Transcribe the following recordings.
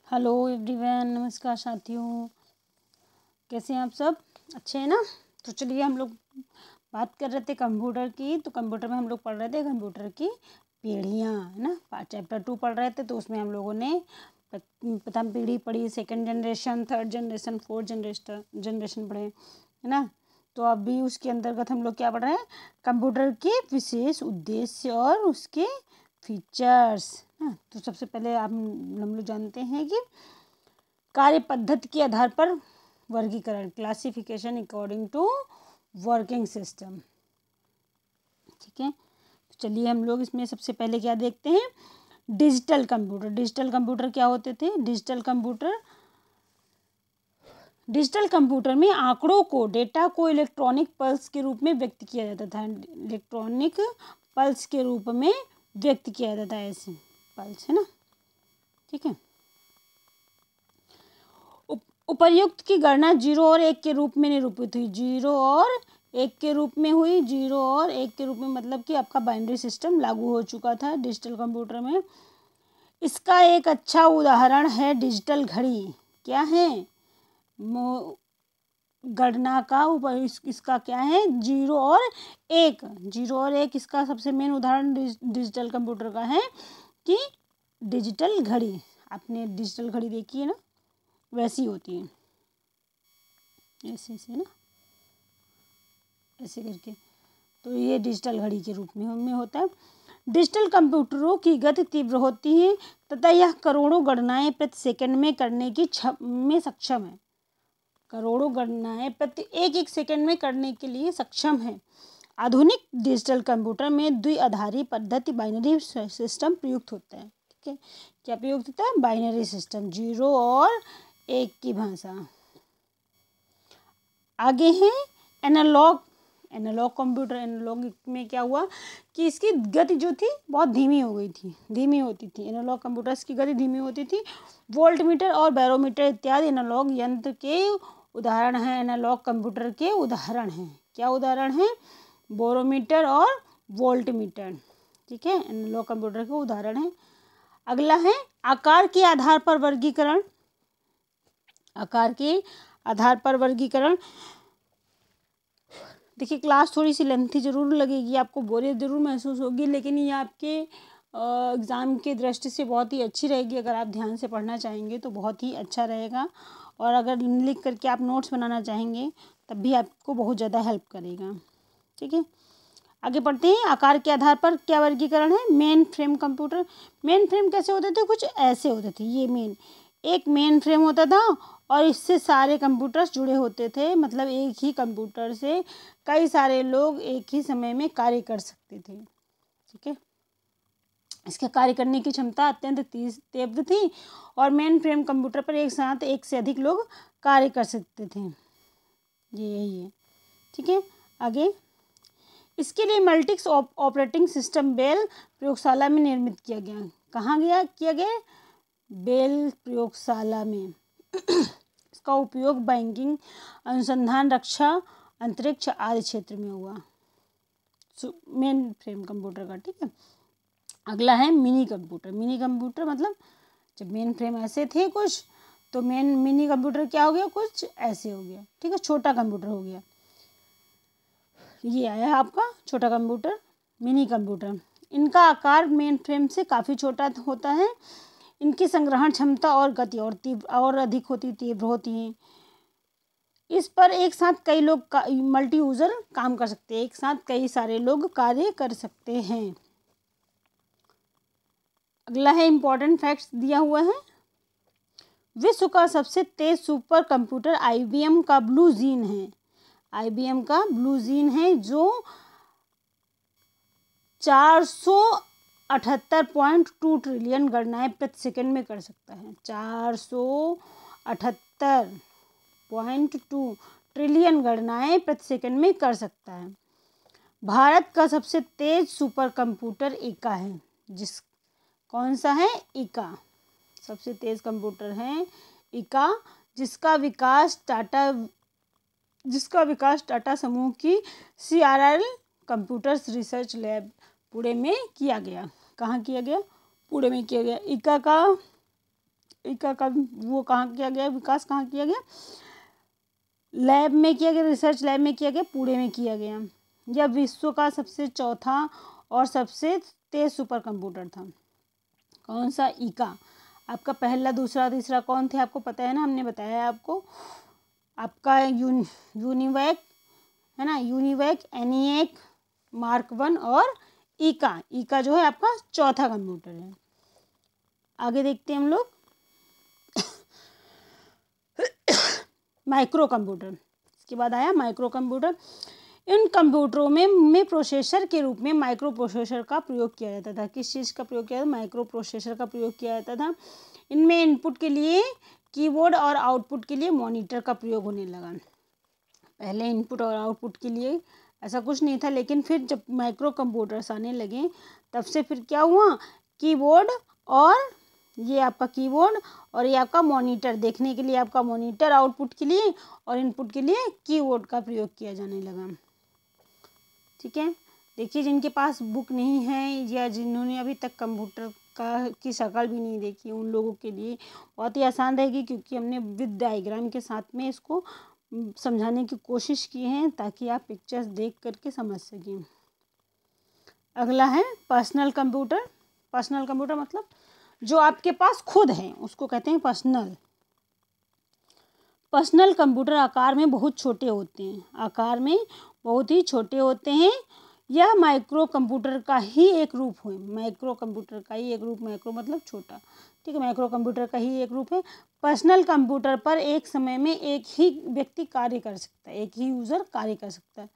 Hello everyone, नमस्कार साथियों। कैसे हैं आप सब? अच्छे हैं ना? तो चलिए हम लोग बात कर रहे थे कंप्यूटर की। तो कंप्यूटर में हम लोग पढ़ रहे थे कंप्यूटर की पीढ़ियाँ, है ना। चैप्टर 2 पढ़ रहे थे। तो उसमें हम लोगों ने प्रथम पीढ़ी पढ़ी, second generation, third generation, fourth generation पढ़े, है ना। तो अभी उसके अंतर्गत हम लोग क्या पढ़ रहे हैं? कंप्यूटर के विशेष उद्देश्य और उसके फीचर्स। हाँ, तो सबसे पहले हम लोग जानते हैं कि कार्य पद्धति के आधार पर वर्गीकरण, classification according to working system. ठीक है, तो चलिए हम लोग इसमें सबसे पहले क्या देखते हैं? Digital computer. डिजिटल कंप्यूटर क्या होते थे? डिजिटल कंप्यूटर में आंकड़ों को, डेटा को इलेक्ट्रॉनिक पल्स के रूप में व्यक्त किया जाता था। इलेक्ट्रॉनिक पल्स के रूप में व्यक्त किया जाता है, ऐसे पल्स, है ना। ठीक है, उपर्युक्त की गणना 0 और 1 के रूप में निरूपित हुई। 0 और 1 के रूप में हुई। 0 और 1 के रूप में मतलब कि आपका बाइनरी सिस्टम लागू हो चुका था डिजिटल कंप्यूटर में। इसका एक अच्छा उदाहरण है डिजिटल घड़ी। क्या है? गणना का इसका क्या है? 0 और 1। 0 और 1 इसका सबसे मेन उदाहरण डिजिटल कंप्यूटर का है कि डिजिटल घड़ी। आपने डिजिटल घड़ी देखी है ना, वैसी होती है, ऐसे ऐसे ना, ऐसे करके। तो ये डिजिटल घड़ी के रूप में होता है। डिजिटल कंप्यूटरों की गति तीव्र होती है तथा यह करोड़ों गणनाएं प्रति सेकंड में करने में सक्षम है। करोड़ों गणनाएं प्रति एक सेकंड में करने के लिए सक्षम है। आधुनिक डिजिटल कंप्यूटर में द्विआधारी पद्धति बाइनरी सिस्टम प्रयुक्त होता है। ठीक है, क्या प्रयुक्त होता है? बाइनरी सिस्टम, 0 और 1 की भाषा। आगे है एनालॉग कंप्यूटर। एनालॉग में क्या हुआ कि इसकी गति जो थी बहुत धीमी हो गई थी, धीमी होती थी। एनालॉग कंप्यूटर्स की गति धीमी होती थी। वोल्टमीटर और बैरोमीटर इत्यादि एनालॉग यंत्र के उदाहरण हैं। एनालॉग कंप्यूटर के उदाहरण हैं। क्या उदाहरण हैं? बैरोमीटर और वोल्टमीटर। ठीक है, एनालॉग कंप्यूटर के उदाहरण हैं। अगला है आकार के आधार पर वर्गीकरण। आकार के आधार पर वर्गीकरण। देखिए, क्लास थोड़ी सी लेंथी जरूर लगेगी, आपको बोरियत जरूर महसूस होगी, लेकिन ये आपके एग्ज़ाम के दृष्टि से बहुत ही अच्छी रहेगी। अगर आप ध्यान से पढ़ना चाहेंगे तो बहुत ही अच्छा रहेगा। और अगर लिख करके आप नोट्स बनाना चाहेंगे तब भी आपको बहुत ज़्यादा हेल्प करेगा। ठीक है, आगे बढ़ते हैं। आकार के आधार पर क्या वर्गीकरण है? Main frame computer. Main frame कैसे होते थे? कुछ ऐसे होते थे। ये एक मेन फ्रेम होता था और इससे सारे कंप्यूटर्स जुड़े होते थे। मतलब एक ही कंप्यूटर से कई सारे लोग एक ही समय में कार्य कर सकते थे। ठीक है, इसके कार्य करने की क्षमता अत्यंत तीव्र थी और मेन फ्रेम कंप्यूटर पर एक साथ एक से अधिक लोग कार्य कर सकते थे। ये यही है। ठीक है, आगे इसके लिए मल्टिक्स ऑपरेटिंग सिस्टम बेल प्रयोगशाला में निर्मित किया गया। कहाँ किया गया? बेल प्रयोगशाला में। इसका उपयोग बैंकिंग, अनुसंधान, रक्षा, अंतरिक्ष आदि क्षेत्र में हुआ। मेन फ्रेम कंप्यूटर का। ठीक है, अगला है मिनी कंप्यूटर। मिनी कंप्यूटर मतलब जब मेन फ्रेम ऐसे थे कुछ, तो मिनी कंप्यूटर क्या हो गया? कुछ ऐसे हो गया। ठीक है, छोटा कंप्यूटर हो गया। ये आया आपका छोटा कंप्यूटर, मिनी कंप्यूटर। इनका आकार मेन फ्रेम से काफ़ी छोटा होता है। इनकी संग्रहण क्षमता और गति और अधिक तीव्र होती हैं। इस पर एक साथ कई लोग मल्टी यूज़र काम कर सकते हैं। एक साथ कई सारे लोग कार्य कर सकते हैं। अगला है इम्पोर्टेंट फैक्ट्स दिया हुआ है। विश्व का सबसे तेज सुपर कंप्यूटर IBM का ब्लू जीन है। IBM का ब्लू जीन है जो 478.2 ट्रिलियन गणनाएं प्रति सेकंड में कर सकता है। 478.2 ट्रिलियन गणनाएं प्रति सेकंड में कर सकता है। भारत का सबसे तेज सुपर कंप्यूटर इका है। कौन सा है? इका। सबसे तेज कंप्यूटर है इका, जिसका विकास टाटा समूह की CRL computers research lab Pune में किया गया। कहाँ किया गया? पुणे में किया गया। इका का ईका का वो कहाँ किया गया, विकास कहाँ किया गया, लैब में किया गया, रिसर्च लैब में किया गया, पुणे में किया गया। यह विश्व का सबसे चौथा और सबसे तेज सुपर कंप्यूटर था। कौन सा, ईका। आपका पहला, दूसरा, तीसरा कौन थे आपको पता है ना, हमने बताया है आपको। आपका यूनिवैक है ना, यूनिवैक, एनिएक, मार्क 1 और ईका। ईका जो है आपका चौथा कंप्यूटर है। आगे देखते हैं हम लोग माइक्रो कंप्यूटर। इसके बाद आया माइक्रो कंप्यूटर। इन कंप्यूटरों में प्रोसेसर के रूप में माइक्रो प्रोसेसर का प्रयोग किया जाता था। किस चीज़ का प्रयोग किया जाता था, माइक्रो प्रोसेसर का प्रयोग किया जाता था। इनमें इनपुट के लिए कीबोर्ड और आउटपुट के लिए मॉनिटर का प्रयोग होने लगा। पहले इनपुट और आउटपुट के लिए ऐसा कुछ नहीं था, लेकिन फिर जब माइक्रो कंप्यूटर्स आने लगे तब से फिर क्या हुआ, कीबोर्ड और ये आपका कीबोर्ड और ये आपका मॉनिटर, देखने के लिए आपका मॉनिटर आउटपुट के लिए और इनपुट के लिए कीबोर्ड का प्रयोग किया जाने लगा। ठीक है, देखिए जिनके पास बुक नहीं है या जिन्होंने अभी तक कंप्यूटर की शक्ल भी नहीं देखी, उन लोगों के लिए बहुत ही आसान रहेगी, क्योंकि हमने विद डायग्राम के साथ में इसको समझाने की कोशिश की है ताकि आप पिक्चर्स देख करके समझ सकें। अगला है पर्सनल कंप्यूटर। पर्सनल कंप्यूटर मतलब जो आपके पास खुद है उसको कहते हैं पर्सनल। पर्सनल कंप्यूटर आकार में बहुत छोटे होते हैं, आकार में बहुत ही छोटे होते हैं। यह माइक्रो कंप्यूटर का ही एक रूप है, माइक्रो कंप्यूटर का ही एक रूप, माइक्रो मतलब छोटा, ठीक है, माइक्रो कंप्यूटर का ही एक रूप है। पर्सनल कंप्यूटर पर एक समय में एक ही व्यक्ति कार्य कर सकता है, एक ही यूज़र कार्य कर सकता है।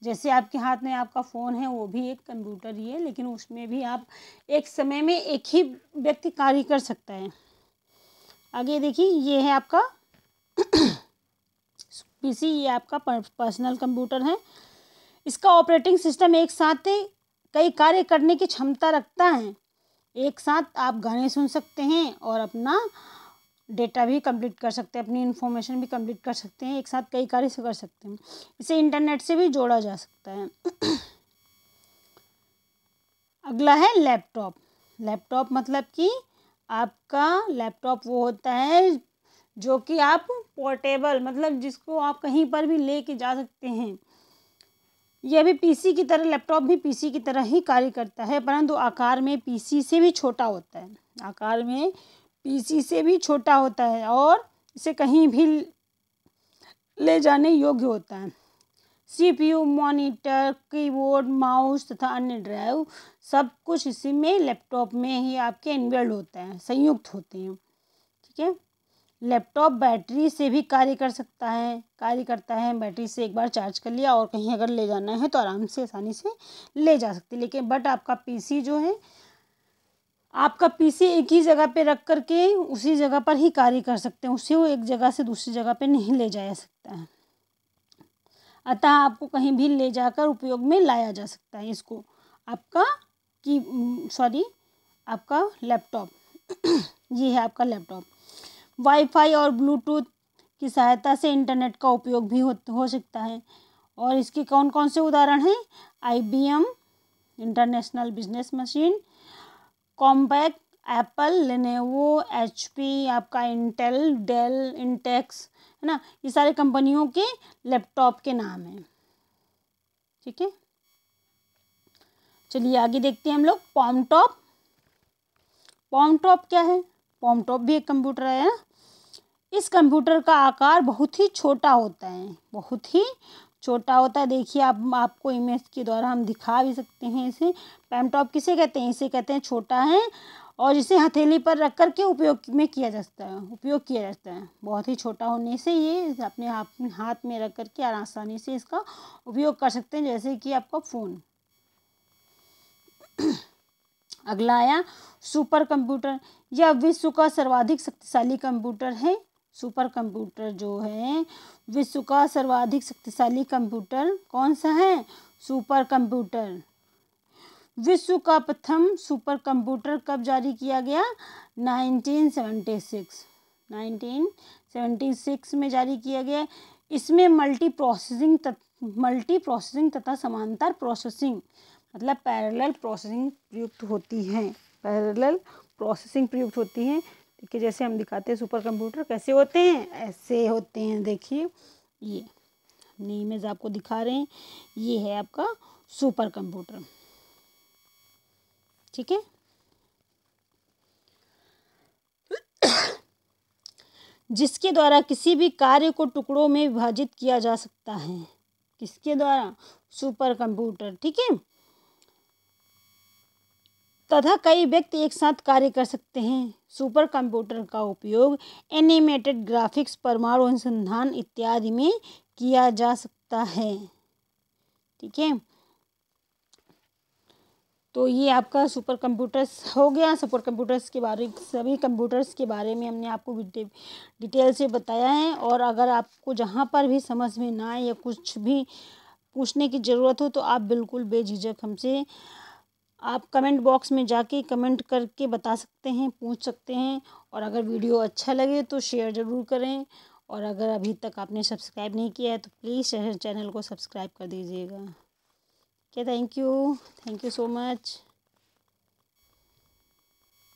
जैसे आपके हाथ में आपका फ़ोन है, वो भी एक कंप्यूटर ही है, लेकिन उसमें भी आप एक समय में एक ही व्यक्ति कार्य कर सकता है। आगे देखिए, ये है आपका पीसी, ये आपका पर्सनल कंप्यूटर है। इसका ऑपरेटिंग सिस्टम एक साथ कई कार्य करने की क्षमता रखता है। एक साथ आप गाने सुन सकते हैं और अपना डेटा भी कंप्लीट कर सकते हैं, अपनी इन्फॉर्मेशन भी कंप्लीट कर सकते हैं, एक साथ कई कार्य कर सकते हैं। इसे इंटरनेट से भी जोड़ा जा सकता है। अगला है लैपटॉप। लैपटॉप मतलब कि आपका लैपटॉप वो होता है जो कि आप पोर्टेबल, मतलब जिसको आप कहीं पर भी लेके जा सकते हैं। यह भी पीसी की तरह, लैपटॉप भी पीसी की तरह ही कार्य करता है, परंतु आकार में पीसी से भी छोटा होता है, आकार में पीसी से भी छोटा होता है और इसे कहीं भी ले जाने योग्य होता है। सीपीयू, मॉनिटर, कीबोर्ड, माउस तथा अन्य ड्राइव सब कुछ इसी में लैपटॉप में ही आपके इनबिल्ड होता है, संयुक्त होते हैं। ठीक है, लैपटॉप बैटरी से भी कार्य करता है। बैटरी से एक बार चार्ज कर लिया और कहीं अगर ले जाना है तो आराम से, आसानी से ले जा सकते हैं। लेकिन बट आपका पीसी जो है, आपका पीसी एक ही जगह पे रख करके उसी जगह पर ही कार्य कर सकते हैं, उसे वो एक जगह से दूसरी जगह पे नहीं ले जाया सकता है। अतः आपको कहीं भी ले जाकर उपयोग में लाया जा सकता है इसको, आपका लैपटॉप। ये है आपका लैपटॉप। वाईफाई और ब्लूटूथ की सहायता से इंटरनेट का उपयोग भी हो सकता है। और इसके कौन कौन से उदाहरण हैं, IBM international business machine, compact, Apple, Lenovo, HP, आपका इंटेल, डेल, इंटेक्स, है ना, ये सारे कंपनियों के लैपटॉप के नाम हैं। ठीक है, चलिए आगे देखते हैं हम लोग पॉमटॉप। पॉमटॉप क्या है, पॉमटॉप भी एक कंप्यूटर है ना। इस कंप्यूटर का आकार बहुत ही छोटा होता है, बहुत ही छोटा होता है। देखिए आपको इमेज के द्वारा हम दिखा भी सकते हैं इसे। पॉमटॉप किसे कहते हैं, इसे कहते हैं छोटा है और इसे हथेली पर रख कर के उपयोग किया जाता है। बहुत ही छोटा होने से ये अपने हाथ में रख करके आसानी से इसका उपयोग कर सकते हैं, जैसे कि आपका फ़ोन। अगला आया सुपर कंप्यूटर। यह विश्व का सर्वाधिक शक्तिशाली कंप्यूटर है। सुपर कंप्यूटर जो है विश्व का सर्वाधिक शक्तिशाली कंप्यूटर कौन सा है, सुपर कंप्यूटर। विश्व का प्रथम सुपर कंप्यूटर कब जारी किया गया, 1976 में जारी किया गया। इसमें मल्टी प्रोसेसिंग तथा समांतर प्रोसेसिंग मतलब पैरेलल प्रोसेसिंग प्रयुक्त होती है। पैरेलल प्रोसेसिंग प्रयुक्त होती है। देखिए जैसे हम दिखाते हैं सुपर कंप्यूटर कैसे होते हैं, ऐसे होते हैं। देखिए ये हमने इमेज आपको दिखा रहे हैं, ये है आपका सुपर कंप्यूटर। ठीक है, जिसके द्वारा किसी भी कार्य को टुकड़ों में विभाजित किया जा सकता है। किसके द्वारा? Super computer. ठीक है, तथा कई व्यक्ति एक साथ कार्य कर सकते हैं। सुपर कंप्यूटर का उपयोग एनिमेटेड ग्राफिक्स, परमाणु अनुसंधान इत्यादि में किया जा सकता है। ठीक है, तो ये आपका सुपर कंप्यूटर्स हो गया। सुपर कंप्यूटर्स के बारे, सभी कंप्यूटर्स के बारे में हमने आपको डिटेल से बताया है। और अगर आपको जहाँ पर भी समझ में ना आए या कुछ भी पूछने की ज़रूरत हो तो आप बिल्कुल बेझिझक हमसे आप कमेंट बॉक्स में जाके कमेंट करके बता सकते हैं, पूछ सकते हैं। और अगर वीडियो अच्छा लगे तो शेयर ज़रूर करें। और अगर अभी तक आपने सब्सक्राइब नहीं किया है तो प्लीज़ चैनल को सब्सक्राइब कर दीजिएगा। Okay, thank you so much.